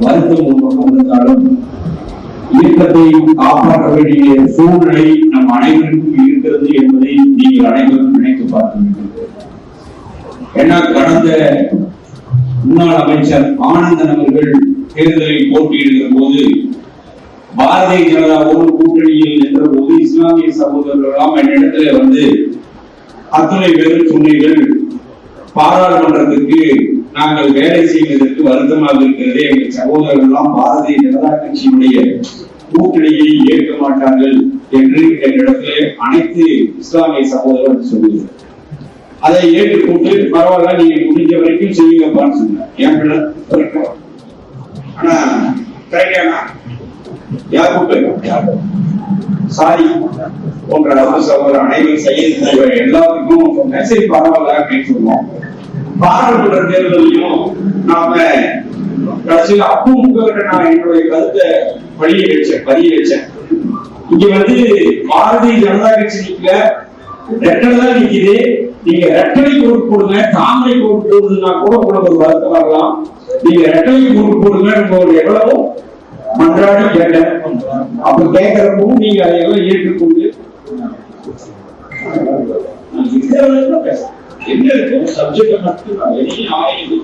வருத்தம் ஒரு பக்கம் இருந்தாலும் இயக்கத்தை காப்பாற்ற வேண்டிய சூழ்நிலை நம் அனைவருக்கும் இருக்கிறது என்பதை நீங்கள் அனைவரும் நினைத்து பார்க்க வேண்டும். ஏன்னா கடந்த முன்னாள் அமைச்சர் ஆனந்தன் அவர்கள் தேர்தலில் போட்டியிடுகிற போது பாரதிய ஜனதாவோடு கூட்டணியில் என்ற போது இஸ்லாமிய சகோதரர்களாம் என்னிடத்துல வந்து அத்துணை பேரும் சொன்னீர்கள், பாராளுமன்றத்திற்கு நாங்கள் வேலை செய்வதற்கு வருத்தமாக இருக்கிறதே, எங்கள் சகோதரர்கள் எல்லாம் பாரதிய ஜனதா கட்சியினுடைய கூட்டணியை ஏற்க மாட்டார்கள் என்று என்னிடத்திலே அனைத்து இஸ்லாமிய சகோதரர்கள் சொல்லுங்கள். அதை ஏற்றுக்கொண்டு பரவாயில்ல, நீங்க முடிஞ்ச வரைக்கும் செய்யுங்கப்பான்னு சொன்னார். என் பிள்ளை ஆனா கிடைக்கானா யார் கூப்பிட்டு சாரி போன்ற சகோதரர் அனைவரும் செய்ய எல்லாத்துக்கும் சரி பரவாயில்ல அப்படின்னு சொல்லுவோம். பாராளுமன்ற தேர்தலையும் நாம கடைசியில் அப்பவும் உங்ககிட்ட நான் என்னுடைய கருத்தை பதிய வச்சேன். இங்க வந்து பாரதிய ஜனதா கட்சி நிக்கல, ரெட்டை தான் நிக்குது. நீங்க ரெட்டலை ஓட்டு போடுங்க, தாமரை ஓட்டு போடுதுன்னா கூட உங்களுக்கு ஒரு வருத்தம் வரலாம். நீங்க ரெட்டலை ஓட்டு போடுங்க, உங்களுடைய எவ்வளவு மன்றாடி கேட்டேன். அப்ப கேட்கிறப்பவும் நீங்க அதையெல்லாம் ஏற்றுக்கொண்டு பேச என்ன இருக்கும் சப்ஜெக்ட் மட்டும் வெளியே ஆயுது